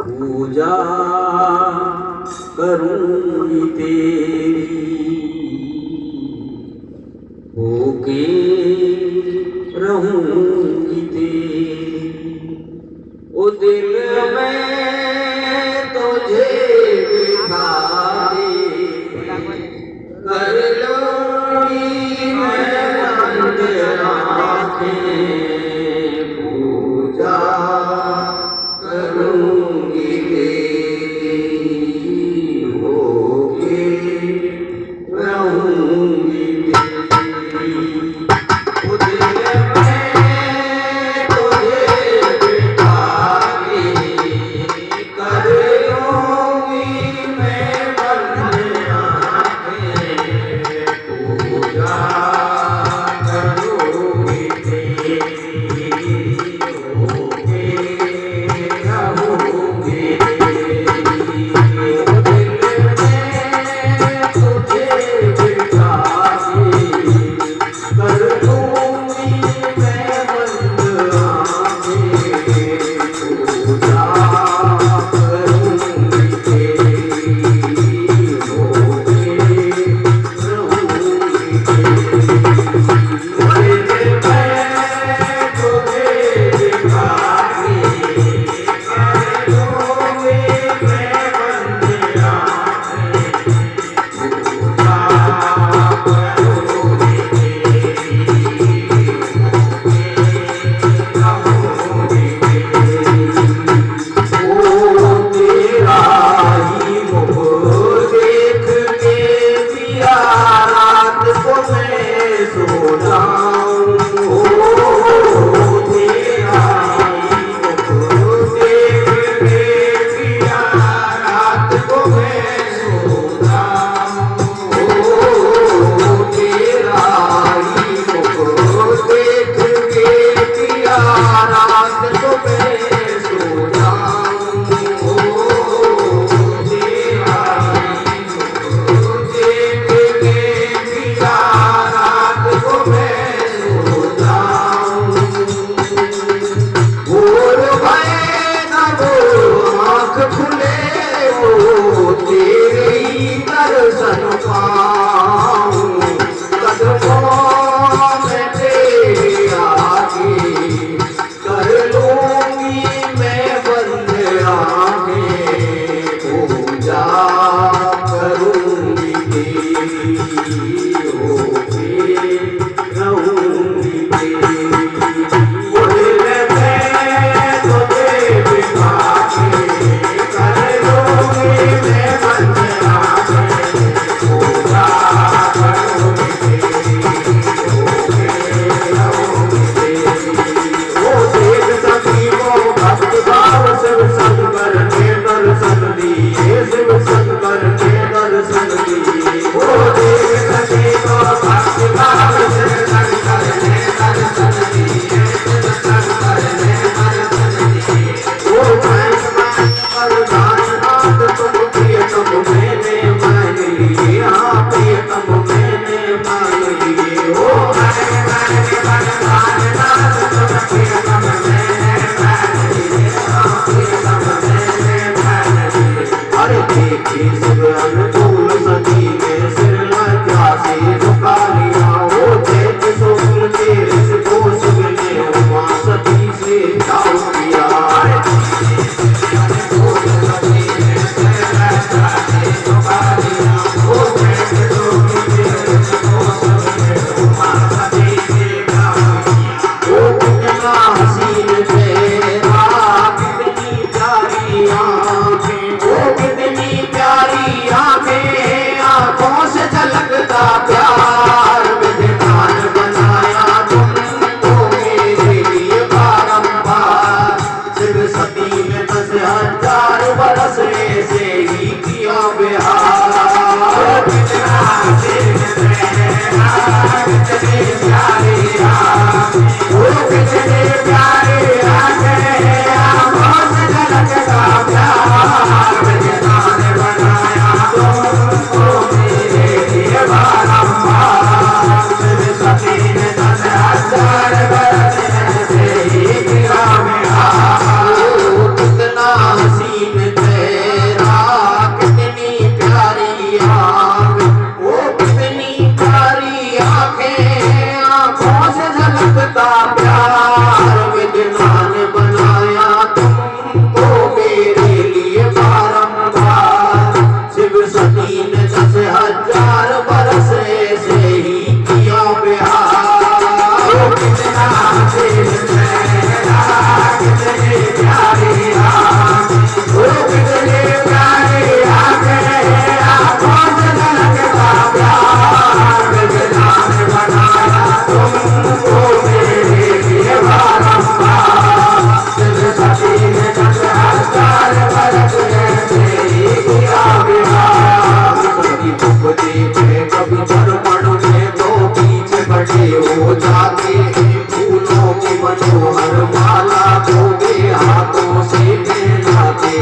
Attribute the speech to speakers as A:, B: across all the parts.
A: पूजा करूंगी तेरी होके रहूंगी तेरी। ओ दिल में तुझे बिठा के कर लूंगी मैं बंद आँखें। पूजा करूंगी तेरी होके रहूंगी तेरी। ओ दिल में तुझे बिठा के कर लूंगी मैं बंद आँखें। पूजा करूंगी तेरी होके रहूंगी तेरी। ओ दिल में तुझे बिठा के कर लूंगी मैं बंद आँखें। पूजा करूंगी तेरी होके रहूंगी तेरी। से विज्ञान बनाया तुमको मेरे लिए बारंबार। शिव सती ने 10,000 बरस ऐसे ही किया बिहार। कितना दिल मेरा कितने प्यारे राम, ओ कितने प्यारे आके आँखों से लगता प्यार। विज्ञान बनाया तुमको मेरे लिए बारंबार। शिव सती ने 10,000 बरस ऐसे ही किया बिहार। कभी भुगते कभी दर्पण में तो पीछे बड़े हो जाते हैं फूलों की मनोहर माला को वे हाथों से पहनाते।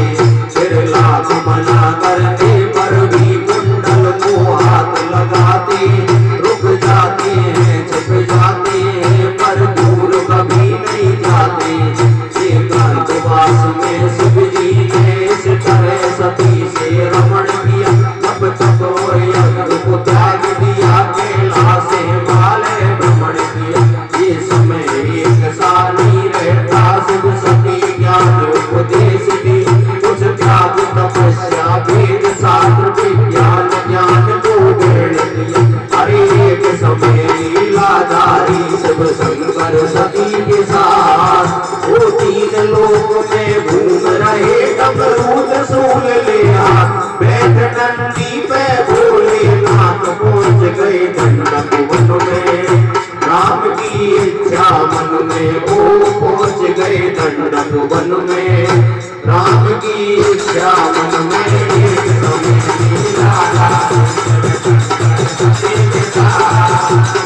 A: फिर लाख मना करने पर भी कुंडल को हाथ लगाते। रुक जाते हैं छिप जाते हैं पर दूर कभी नहीं जाते। एकांतवास में शिव जी ने इस तरह सती से रमण किया। तब तक और यज्ञ को त्याग दिया, कैलाश हिमालय भ्रमण किया। ये समय एक सा नहीं रहता, शिव सती ज्ञान उपदेश दी। कुछ त्याग तपस्या वेद शास्त्र विज्ञान ज्ञान को भेड़ दिया। हरे एक समय लीलाधारी शिव शंकर सती के साथ वो 3 लोक में घूम रहे। डमरू त्रिशूल लिया बैठ नंदी पे भोलेनाथ पहुंच गए दंडक वन में। राम की इच्छा मन में वो पहुंच गए दंडक वन में। राम की इच्छा मन में एक समय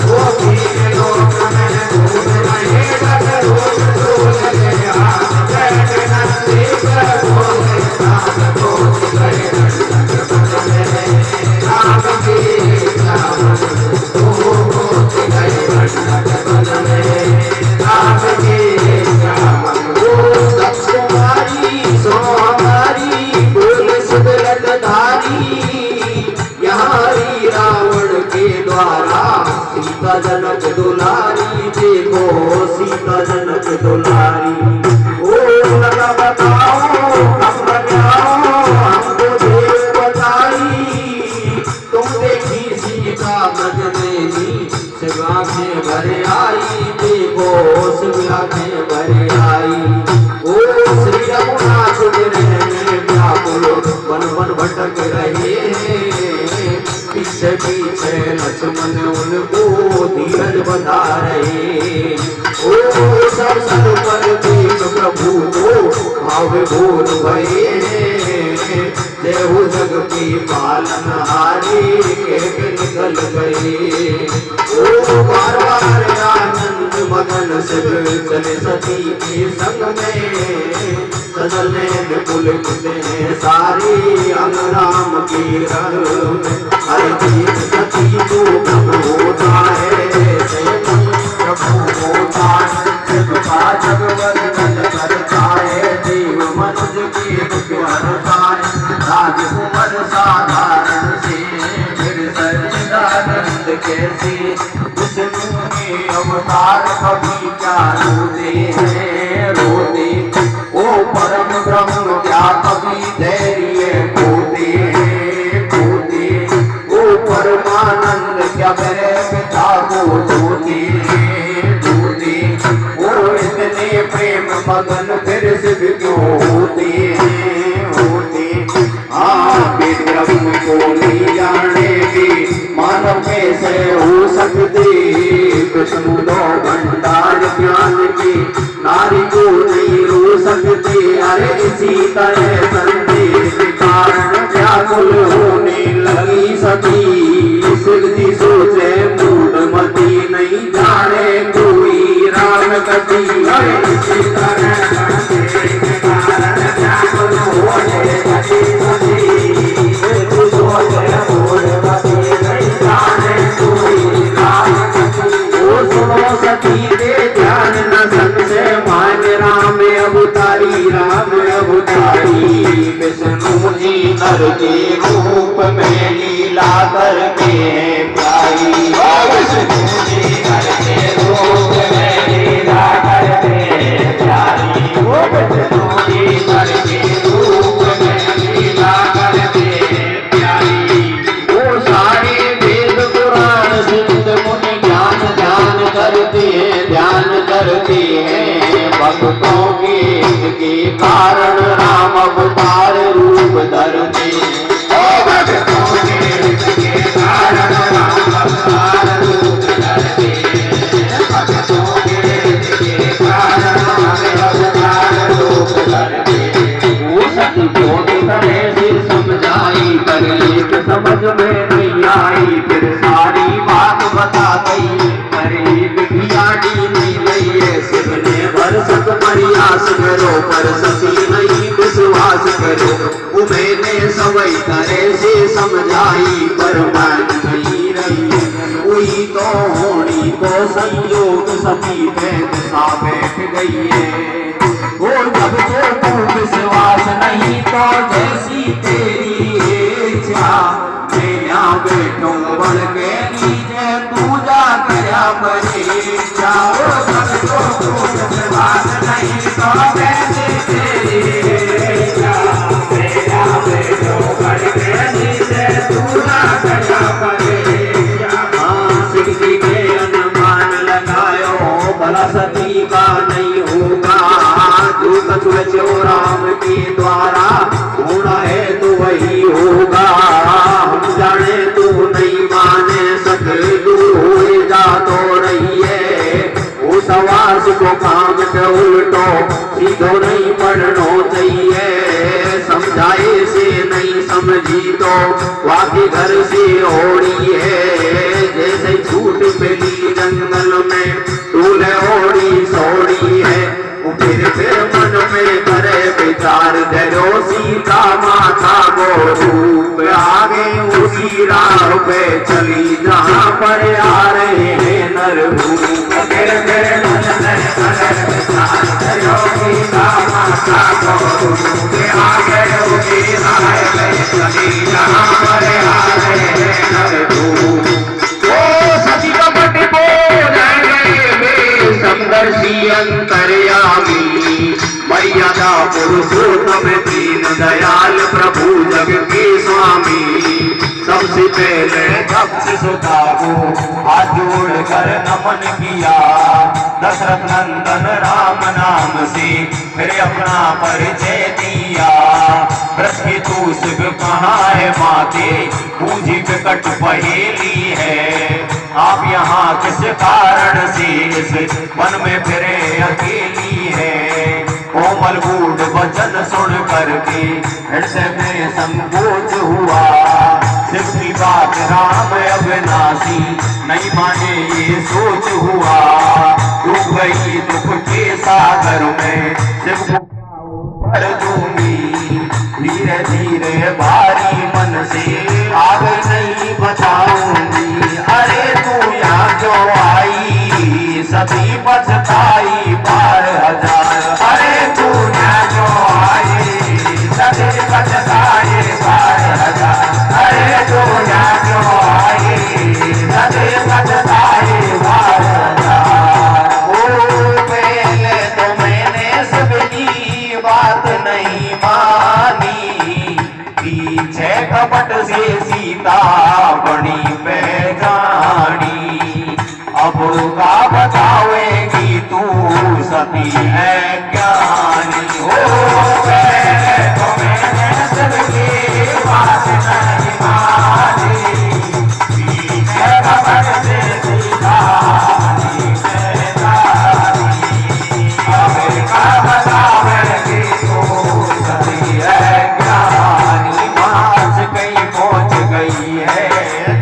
A: वो 3 लोक में घूम रहे। डमरू त्रिशूल लिया बैठ नंदी पे भोलेनाथ पहुंच गए दंडक वन में। राम की इच्छा मन में वो पहुंच गए दंडक वन में। राम की इच्छा मन वो दक्ष कुमारी सो हमारी बोल सुदलतधारी। यहाँ रावण के द्वारा सीता जनक दुलारी। देखो सीता जनक दुलारी। ओ लगा बताओ हम बताओ हमको देव बताई। तुम देखी सीता ब्रज में नी शिव आँखें भरे आई। देखो शिव आँखें भरे आई। ओ श्री रघुनाथ रहने व्याकुल वन वन भटक रहे। पीछे पीछे लक्ष्मण उनको धीरज बता रहे। ओ सब पर देख प्रभु को भाव भोर भये। जय हो जग की पालन हारे के निकल गए। ओ बार बार आनंद मगन शिव चले सती के संग में। सजने पुलकित हैं सारे अंग राम के रंग में। हर चीज सती को प्रभु होता है, प्रभु होता है। कृपा जग वर्णन करता है, देव मनुष्य के दुख हरता है। राजकुमार साधारण से फिर सच्चिदानंद कैसे। विष्णु के अवतार कभी क्या रोते हैं रोते। ओ परम ब्रह्म क्या कभी धैर्य खोते हैं खोते। ओ परमानंद क्या मेरे पिता को धोते हैं धोते। ओ इतने प्रेम मगन फिर शिव क्यों होते हैं होते। हाँ वेद ब्रह्म को नहीं जानेगी मानव कैसे हो सकते। विष्णु दो भंडार ज्ञान की नारी को नहीं रो सकते। अरे इसी तरह संदेश के कारण व्याकुल होने लगी सती। सिद्धि सोचे मूढ़मती नहीं जाने कोई राम कति। अरे इसी तरह संदेश के कारण व्याकुल होने लगी सती। सिद्धि सोचे मूढ़मती नहीं जाने कोई राम कति। ओ सुनो सती दे ध्यान न संशय मान राम अवतारी राम अवतारी। विष्णु जी नर के रूप में लीला करके प्यारी। विष्णु जी नर के रूप में लीला करके के कारण राम अवतार रूप धरते। ओ भक्तों के हित के कारण राम अवतार रूप धरते। भक्तों के हित के कारण राम अवतार रूप धरते। वो सती को तरह से समझाई पर एक समझ में नहीं आई। फिर सारी बात बता गई पर एक भी आड़ी नहीं गई। शिव ने भरसक प्रयास करो पर सती नहीं विश्वास करो। वो मैंने सवई तरह से समझाई पर मान नहीं रही। वही तो होनी को संयोग सती बैठ सा बैठ गई है। वो जब तो विश्वास नहीं तो जैसी तेरी इच्छा। मैं बैठो बढ़ के नीचे तू जा गया परीक्षा। वो जब तो विश्वास नहीं तो जैसी तेरी इच्छा। मेरा बैठो बढ़ के नीचे तू जा गया परीक्षा। शिव जी के अनुमान लगायो भला सती का नहीं होगा। जो कछु जो राम के द्वारा होना है तो वही होगा। हम जाने तू नहीं माने सके दूर हो जा तो रही है। वो सवास को काम के उल्टो सीधो नहीं पढ़नो चाहिए। समझाए से नहीं समझी तो वाकई घर से ओढ़ी है। जैसे झूठ पेली जंगल में तूने ओढ़ी सोड़ी है। फिर मन में करे विचार धरो सीता माता को रूप आगे उसी राह पे चली जहाँ पर आ रहे हैं नर भूप। फिर मन में करे विचार धरो सीता माता को रूप आगे उसी राह पे चली जहाँ पर आ रहे हैं नर भूप। ओ सती कपट बोल समदर्शी अंतर्यामी मर्यादा पुरुषोत्तम दीन दयाल प्रभु जग के स्वामी। सबसे पहले भक्त सुता को हाथ जोड़ कर नमन किया। दशरथ नंदन राम नाम से फिर अपना परिचय दिया। ब्रज की तू शिव कहाँ है माते पूजी विकट पहेली है। आप यहाँ किस कारण से इस वन में फिरे अकेली है। कोमल बूढ़ वचन सुन करके हृदय में संकोच हुआ। शिव की बात राम अविनाशी नहीं माने ये सोच हुआ। डूब गई दुख के सागर में शिव को भर दूंगी। धीरे धीरे भारी मन से आग नहीं बचाऊंगी। अरे तू यहाँ क्यों आई सती पछताई बार हजार। अरे तू यहाँ क्यों आई सती पछताई बार हजार। अरे तू यहाँ क्यों आई सती पछताई बार हजार। ओ पहले तो मैंने सबकी बात नहीं मानी। पीछे कपट से सीता बड़ी बेगानी। अब का बतावेगी तू सती है ज्ञानी। हो पहले तो मैंने सबकी बात नहीं मानी। पीछे कपट से सीता बड़ी बेगानी। अब का बतावेगी तू सती है ज्ञानी। पास गई पहुंच गई है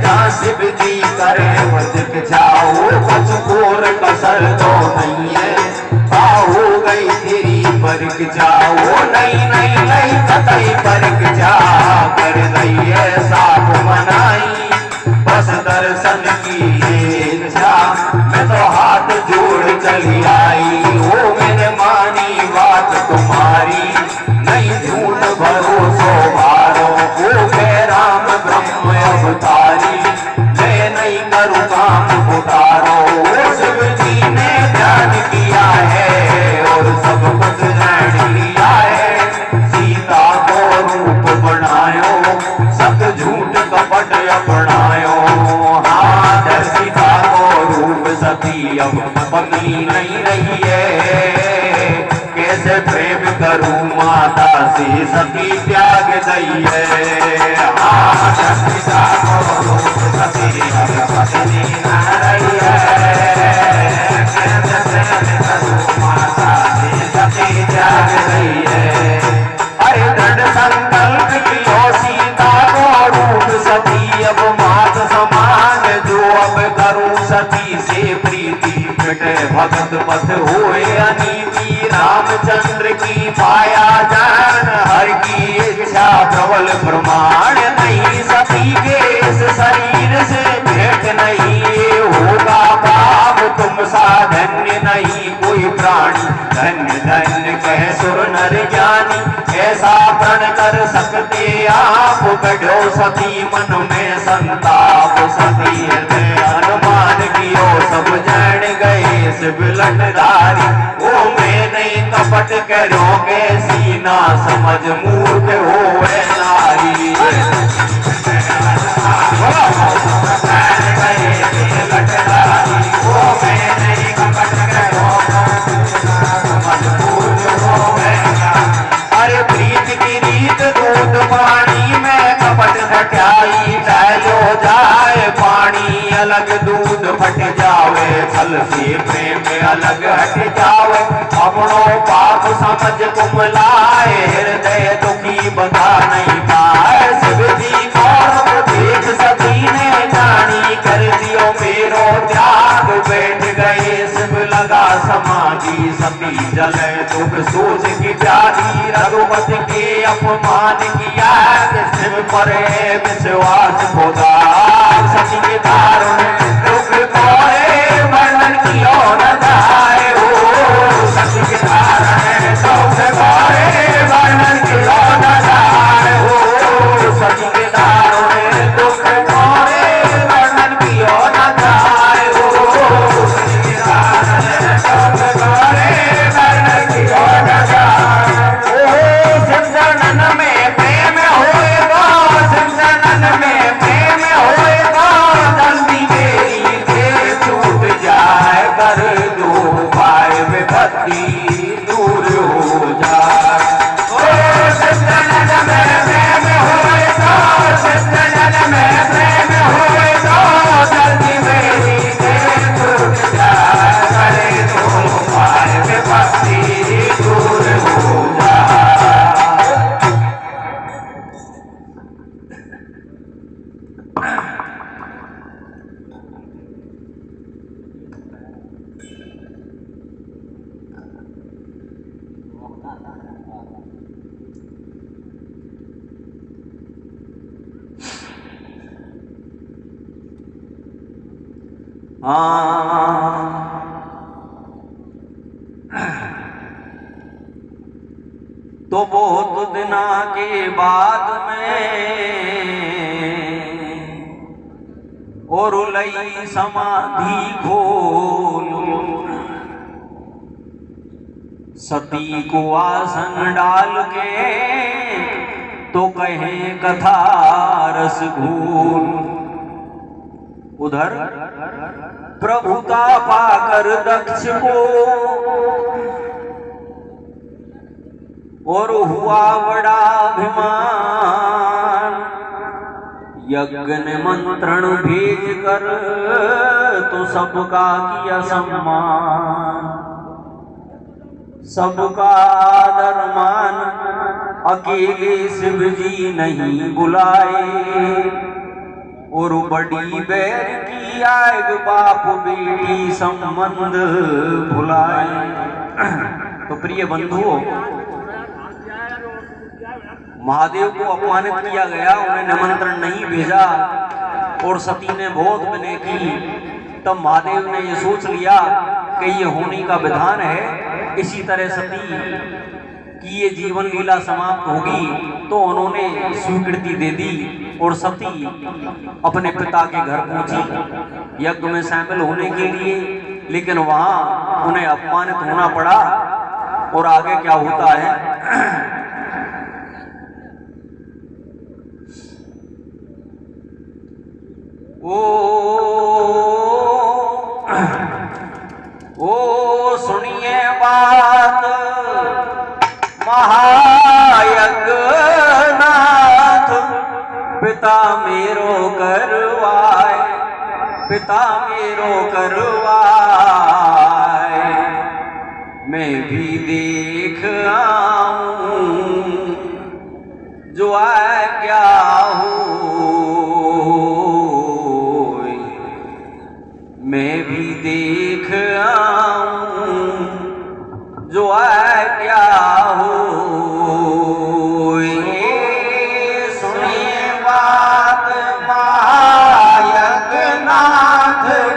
A: जहाँ शिव जी करे बचक जाओ। कचकोर कसर तो नहीं है हो गई तेरी परख जाओ। नहीं नहीं नहीं कतई परख जा कर गई है साथ मनाई। बस दर्शन की इच्छा मैं तो हाथ जोड़ चली आई। हो मैंने मानी बात तुम्हारी नहीं झूठ भरोसो मारो। ओ राम ब्रह्म अवतारी मैं नहीं करूँ काम उतारो। शिव जी ने ध्यान किया है और सब कुछ जान लिया है। सीता को रूप बनायो सब झूठ कपट अपनायो। हाँ सीता को रूप सती अब बदली नहीं रही है। कैसे प्रेम करूं माता से सती त्याग दई है। पिता को रूप सती अब पत्नी न रही है, कैसे प्रेम करूं माता से सती त्याग दई है। अरे दृढ़ संकल्प कियो सीता को रूप सती अब मात समान, जो अब करूं सती से प्रीति मिटे भगत पथ होए अनीति। रामचंद्र की पाया जान हर की इच्छा प्रबल प्रमाण, नहीं सती के इस शरीर से भेंट नहीं ये होगा पाप तुम सा धन्य नहीं कोई प्राणी। धन्य धन्य कह सुर नर ज्ञानी, ऐसा प्रण कर सकते आप कढ़ो सती मन में संताप। सती हृदय अनुमान कियो सब जान गए शिव लटधारी, ओ मैं नहीं कपट करोगे सीना समझ मूर्ख होवे नारी। अरे प्रीत की रीत दूध पानी में कपट घटाई, डालो जाए पानी अलग दूध फट जावे, छल से प्रेम अलग हट जावे। अपनो पाप समझ कुमलाए, हृदय दुखी बता नहीं पाए। शिव जी को देख सती ने जानी, कर दियो मेरो त्याग बैठ गए शिव लगा समाधि। सती जले दुख सोच की प्यारी, रघुपति के अपमान किया शिव पर विश्वास खोदा। सती के दारुण दुख कोरे वर्णन कियो न जाए हो, सती के दारुण दुख कोरे वर्णन कियो न जाए हो। सती के दारुण दुख कोरे वर्णन कियो न जाए हो, सती के दारुण दुख कोरे वर्णन कियो न जाए हो। सिमरन में प्रेम होएगा, सिमरन में प्रेम होएगा, जल्दी मेरी देह छूट जाए, कर दो पाए विपत्ति दूर हो जाए। ओ सिमरन में प्रेम होएगा, सिमरन में प्रेम होएगा, जल्दी मेरी देह छूट जाए, कर दो पाए विपत्ति दूर हो जाए। तो बहुत दिना के बाद में और लई समाधि खोल, सती को आसन डाल के तो कहे कथा रस घूल। उधर प्रभुता पाकर दक्ष को और हुआ बड़ा अभिमान, यज्ञ ने मंत्रण भेज कर तो सबका किया सम्मान। सबका आदर मान अकेले शिव जी नहीं बुलाए, और बड़ी बैर की आग बाप बेटी संबंध भुलाए। तो प्रिय बंधुओं, महादेव को अपमानित किया गया, उन्हें निमंत्रण नहीं भेजा और सती ने बहुत विनय की। तब महादेव ने ये सोच लिया कि ये होने का विधान है, इसी तरह सती की ये जीवन लीला समाप्त होगी। तो उन्होंने स्वीकृति दे दी और सती अपने पिता के घर पहुंची यज्ञ में शामिल होने के लिए, लेकिन वहां उन्हें अपमानित होना पड़ा। और आगे क्या होता है, ओ सुनिए बात
B: मेरो करवाए, पिता मेरो करवाए, मैं भी देख आऊं जो आज्ञा हो, मैं भी देख आऊं जो आज्ञा हो। सुनिए बात महायज्ञनाथ,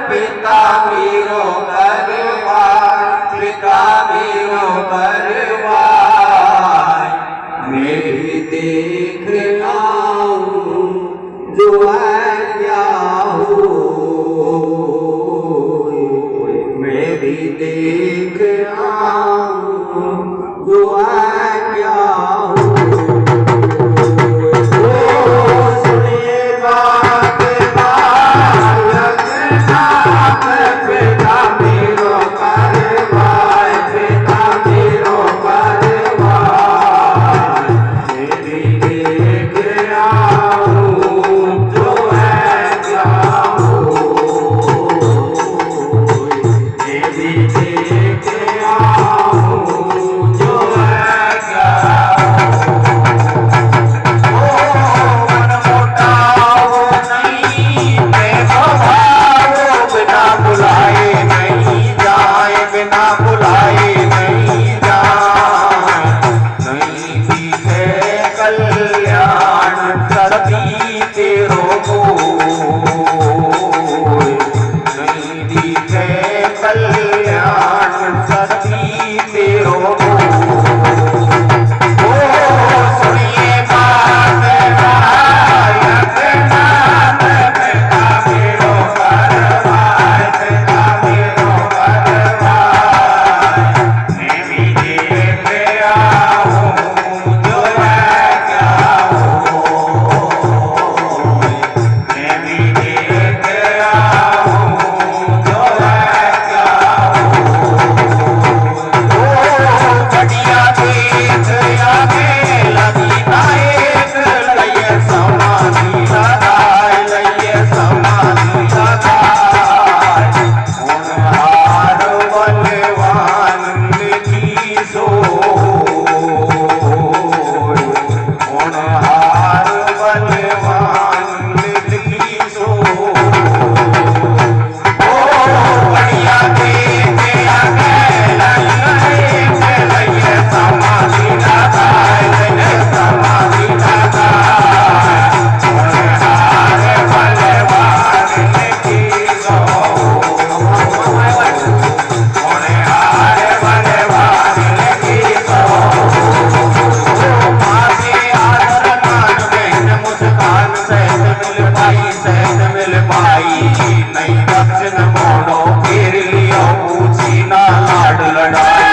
B: पिता मेरो करवाए, पिता मेरो करवाए, मैं भी देख आऊं जो आज्ञा हो, मैं भी देख आऊं जो आज्ञा हो। सुनिए बात महायज्ञनाथ, पिता मेरो करवाए, पिता मेरो करवाए, मैं भी देख आऊं जो आज्ञा हो, मैं भी देख आऊं जो आज्ञा हो। मन मोटाओ नहीं, प्रेम भाव बिना बुलाए नहीं जाए, बिना बुलाए नहीं जाए, नहीं दिखे कल्याण सती तेरो बोल, नहीं दिखे कल्याण सती तेरो बोल। सुनिए बात महायज्ञनाथ, पिता मेरो करवाए, पिता मेरो करवाए, मैं भी देख आऊं जो आज्ञा हो, मैं भी देख आऊं जो आज्ञा हो। बढ़िया देख आगे लगी नायक, लइए समाधि लगाए, लइए समाधि लगाए, होनहार बलवान की सोय, होनहार बलवान की सोय। बढ़िया देख आगे लइए समाधि लगाए, लइए समाधि लगाए, होनहार बलवान की सोय, होनहार बलवान की सोय। माथे आदर मान बहन मुस्कान, सहज मिल पाई, सहज मिल पाई, नहीं दक्षिण मोड़ो फेर लियो ऊंची ना लाड लड़ाई,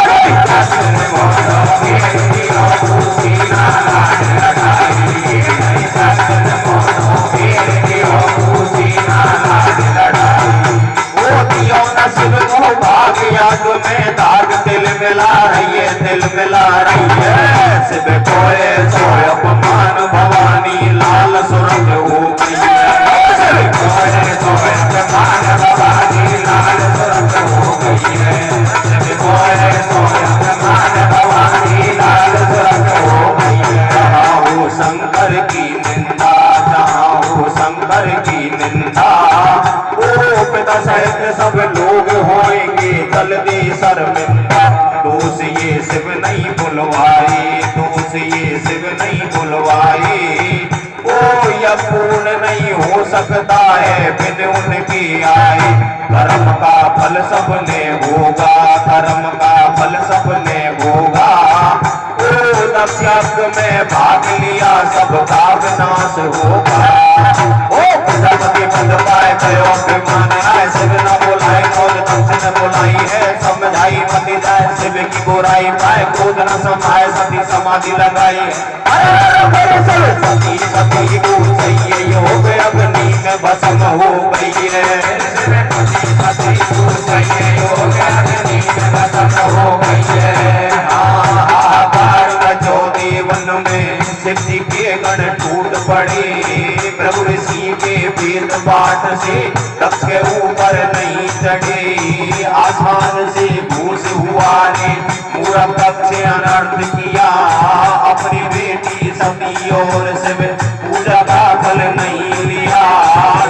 B: नहीं दक्षिण मोड़ो फेर लियो ऊंची ना लाड लड़ाई, नहीं दक्षिण मोड़ो फेर लियो ऊंची ना लाड लड़ाई। वो दियो नसीब को भाग याद में दाग, दिल मिला रही है, दिल मिला रही है, शिव कोय सोय अपमान भवानी लाल सुरंग हो गई है, शिव कोय सोय अपमान भवानी लाल सुरंग हो गई है, शिव कोय सोय अपमान भवानी लाल सुरंग हो गई है। जहाँ हो शंकर की निंदा, जहाँ हो शंकर की निंदा, ओ पिता सहित सब लोग होंगे जल्दी शर्मिंदा। दोष ये शिव नहीं बुलवाए, दोष ये शिव नहीं बुलवाए, ओ यह पूर्ण नहीं हो सकता है बिन उनके आए। कर्म का फल सबने होगा, कर्म का फल सबने होगा, ओ दक्षयज्ञ में भाग लिया सबका विनाश होगा। ओ प्रजापति पद पाए कयो अभिमान आए, शिव न बोलाए क्रोध दक्षिण बोलाई है, समझाई पति जाए शिव की बुराई पाए, क्रोध न समाए सती समाधि लगाई। सती सती को चाहिए योग अग्नि में भस्म हो गई है, सती को चाहिए योग अग्नि में भस्म हो गई है। हाहाकार मचो देवन में, शिव जी के गण टूट पड़े, जब ऋषि के वेद पाठ से दक्ष के ऊपर नहीं चढ़े, आसमान से घूस हुआ ने मूरख दक्ष अनर्थ किया, अपनी बेटी सती और शिव पूजा का फल नहीं लिया,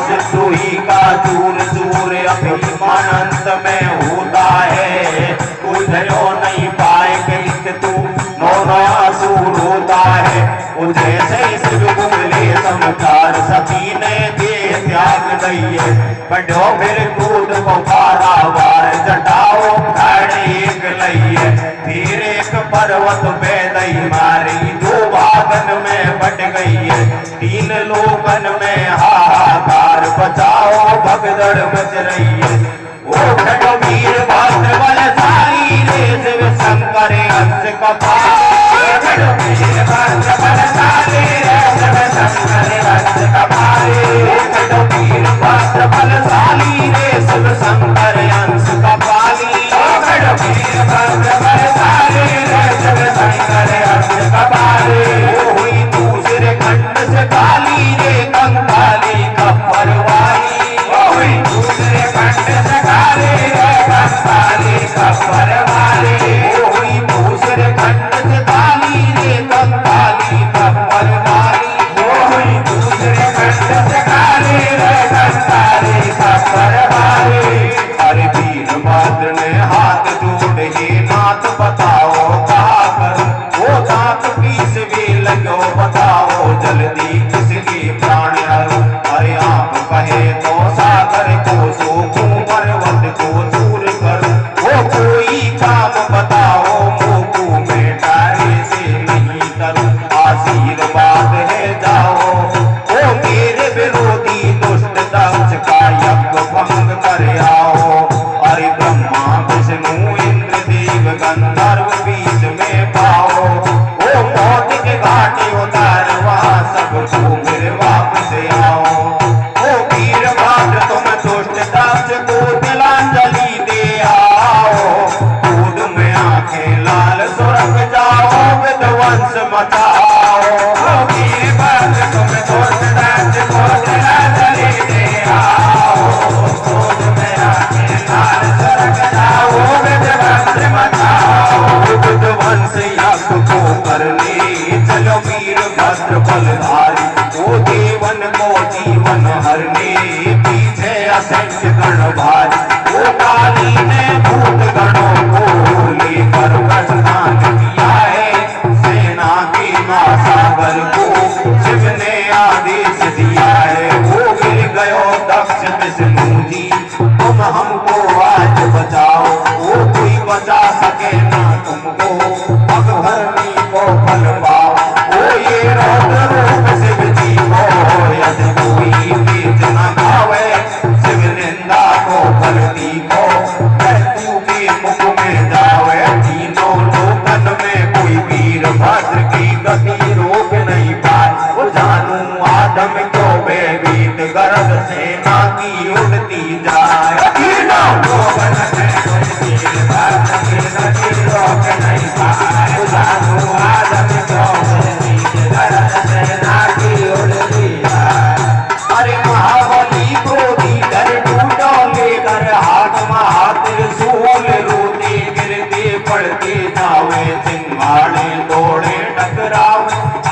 B: सिद्धोही का चूर चूर अभिमान अंत में होता है, कोई धरो नहीं पाए कि तू मौनासुर होता है। जैसे शिव बोले समझार सती ने दे त्याग दिए, बढ़ो फिर कूद को पारावार जटाओ खड़े एक लइए, फिर एक पर्वत पे दई मारी दो भागन में बट गई है, तीन लोकन में हाहाकार बचाओ भगदड़ मच रही है। ओ खड़ो वीर भद्र बलशाली रे शिव शंकर हंस कपाल, खड़ो वीर भद्र बलशाली रे शिव शंकर हंस कपाल, खड़ो वीर भद्र बलशाली रे शिव शंकर हंस कपाली, खड़ो वीर भद्र बलशाली रे शिव शंकर हंस कपाली। हुई दूसरे खंड से काली रे कंकाली कपरवाई, हुई दूसरे खंड से काली रे कंकाली कपरवाई, हुई दूसरे खंड से काली रे कंकाली कपरवाई, हुई दूसरे खंड से काली रे कंकाली कपरवाई। अरे वीरभद्र ने हाथ जोड़े नाथ बताओ कहा करूं, वो दांत पीस भी लगो बताओ जल्दी किसके प्राण हरू। अरे आप कहे तो सागर को सोखूं पर्वत को दूर करूं, वो कोई काम बताओ मोकू में डारे से नहीं करूं, आशीर्वाद है जाओ ओ मेरे विरोधी दुष्ट दक्ष का यज्ञ भंग कर आओ। अरे ब्रह्मा विष्णु इंद्र देव गंधर्व बीच में पाओ, ओ मौत के घाटे उतार वहां सबको फिर वापस आओ। ओ वीरभद्र तुम दुष्ट दक्ष को तिलांजलि दे आओ, दूध में आंखें लाल सुरख जाओ विध्वंस मचाओ। ओ वीरभद्र तुम दुष्ट दक्ष को तिलांजलि दे आओ, दूध में आंखें लाल सुरख जाओ विध्वंस मचाओ। विध्वंस यज्ञ को करने चलो वीरभद्र बलधारी, ओ देवन को जीवन हरने पीछे असंख्य गण भारी, ओ काली ने भूत गणों को लेकर प्रस्थान किया है, सेना के महासागर को शिव ने आदेश दिया है। वो गिर गयो दक्ष विष्णु जी तुम हमको आज बचाओ, वो कोई बचा सके ना तुमको पग भरनी को फल पाओ। ओ ये रौद्र रूप शिव जी को यदि कोई बीच न खावे, शिव निंदा को भरती को मृत्यु के मुख में जावे। तीनों लोकन में कोई वीरभद्र की गति रोक नहीं पाए, वो जानू आदम क्यों बेबीत गर्भ सेना की उड़ती जाए। तीनों लोकन में कोई वीरभद्र की गति रोक नहीं पाए, वो जानू आदम क्यों बेबीत गर्भ सेना की उड़ती जाए। अरे महाबली क्रोधी डर टूटो लेकर हाथ त्रिशूल, रोते गिरते पड़ते जावे चिंगाड़े दौड़े टकराव।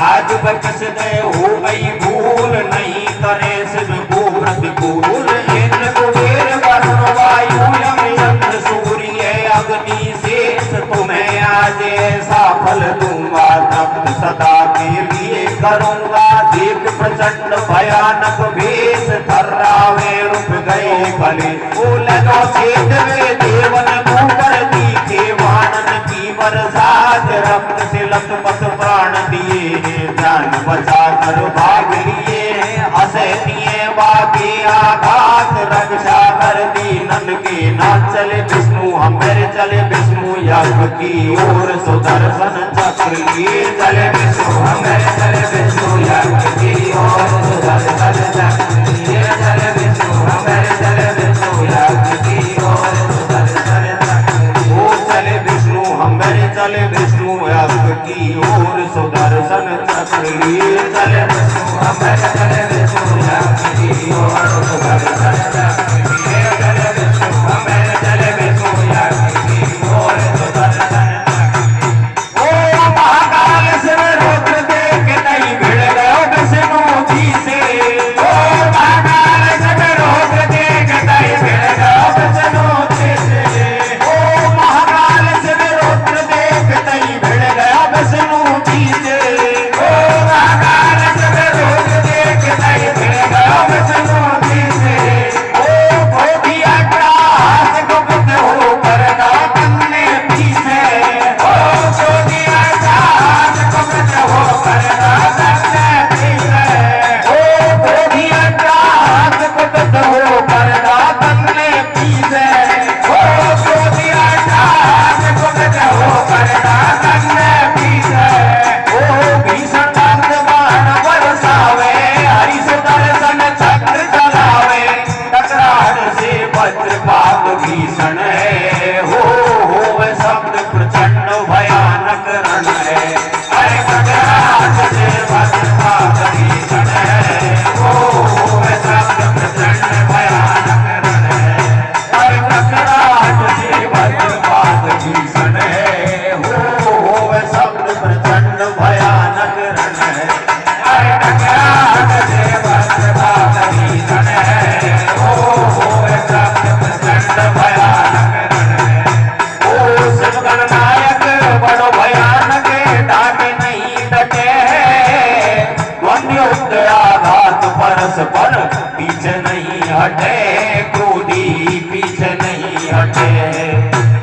B: आज बकस दे हो गई भूल, नहीं करे शिव को प्रतिकूल। इंद्र कुबेर वरुण वायु यम यंत्र सूर्य अग्नि शेष तुम्हें आज ऐसा फल दूंगा, तप्त सदा के लिए करूंगा। देख प्रचंड भयानक भेष थर्रावे रुक गए भले, बोलो छेद वे देवन ऊपर दिखे वानन की बरसात। रक्त से लथपथ प्राण दिए जान बचा कर भाग लिए, असहनीय बाके आघात रक्षा कर दी नंद के। ना चले विष्णु हमारे चले विष्णु यज्ञ की ओर, सुदर्शन चक्र लिए चले विष्णु हमारे चले विष्णु यज्ञ की ओर, सुदर्शन चक्र लिए चले विष्णु हमारे चले विष्णु यज्ञ की ओर, सुदर्शन चक्र ओ चले विष्णु हमारे चले विष्णु अब की ओर सुदर्शन चक्र लिए चले अमर चले विष्णु अब की ओर सुदर्शन चक्र लिए चले विष्णु अमर चले विष्णु अब की ओर सुदर्शन चक्र। ओ महाकाल शिव रुद्र देख नहीं भिड़ गयो विष्णु जी से। ओ महाकाल शिव रुद्र देख नहीं भिड़ गयो विष्णु जी से। ओ महाकाल शिव रुद्र देख नहीं भिड़ गया विष्णु जी से। ओ महाकाल शिव रुद्र देख नहीं भिड़ गया विष्णु जी से। ओ क्रोधी अट्टहास गुप्त होकर दातन ने पीछे। ओ क्रोधी अट्टहास गुप्त होकर दातन ने पीछे। ओ क्रोधी अट्टहास गुप्त होकर दातन ने पीछे। ओ क्रोधी अट्टहास गुप्त होकर दातन ने पीछे। ओ भीषण दंड बाण बरसावे हरि सुदर्शन चक्र चलावे। टकराहट से वज्रपात भीषण है हो वह शब्द प्रचंड भयानक रण है। अरे टकराहट से वज्रपात भीषण है हो वह शब्द प्रचंड भयानक रण है। अरे टकराहट से वज्रपात भीषण है हो वह शब्द प्रचंड भयानक रण है। अरे टकराहट से वज्रपात भीषण है हो वह शब्द प्रचंड भयानक रण है। ओ शिव गणनायक बड़ो भयानक डाके नहीं डटे हैं। द्वंद्व आघात परस्पर पीछे नहीं हटे क्रोधी पीछे नहीं हटे।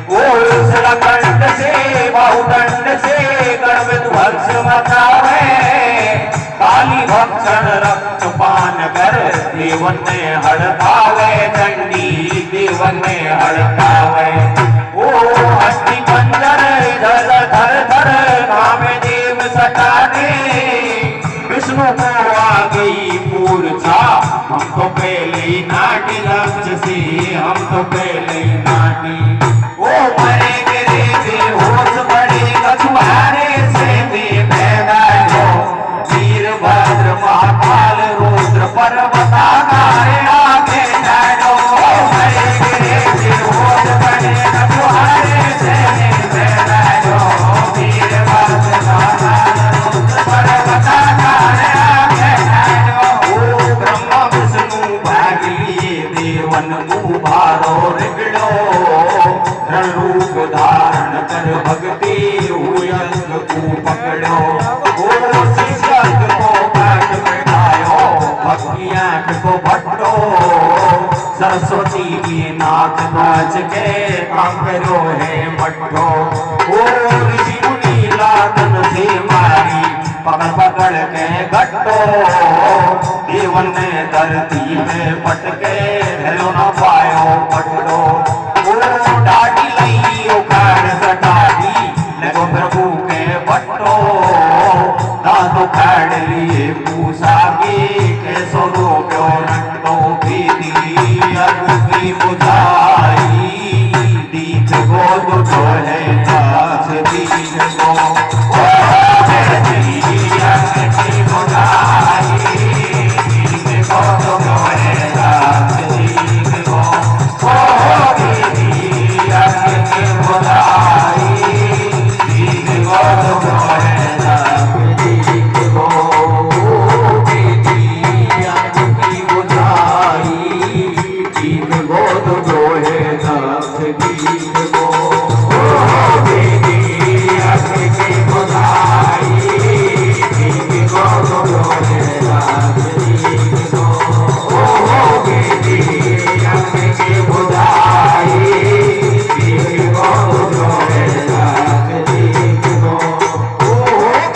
B: ओ शिलाखंड से बाहुदंड से गणविद भक्ष मचावे। काली भक्षण रक्त पान कर देवन ने हड़कावे चंडी देवन ने हड़कावे। ओ अस्थि पंजर धर धर धर नाम देव सटाने। विष्णु को आ गई मूर्छा हम तो पहले ही नाटी लक्ष्य से हम तो पहले ही नाटी। ओ मरे गिरे बेहोश बड़े कछुआरे से बेबैना हो। वीरभद्र महाकाल रुद्र पर्वताकार आगे जानो। ओ मरे गिरे बेहोश बड़े कछुआरे से बेबैना हो। वीरभद्र महाकाल रुद्र पर्वताकार आगे जानो। ओ ब्रह्मा विष्णु भाग लिए देवन उभारो रिगड़ो। रण रूप धारण कर भक्ति हुई अंग को पकड़ो। ओ शिष्यक को काट बैठायो भक्ति आंख को भट्टो। सरस्वती की नाक नाच के कांकरो है मट्ठो। ओ ऋषि मुनि लादन से मारी पकड़ पकड़ के गट्टो। देवन ने धरती में पटके हेलो न पायो पटो। ओ डाटी लई उखाड़ सटाटी लगो प्रभु के बट्टो। दांत उखाड़ लिए पूछा के कैसो रोक्यो नट्टो। भीदी अग की बुझाई दीठ को दुठो है दास दीठ को।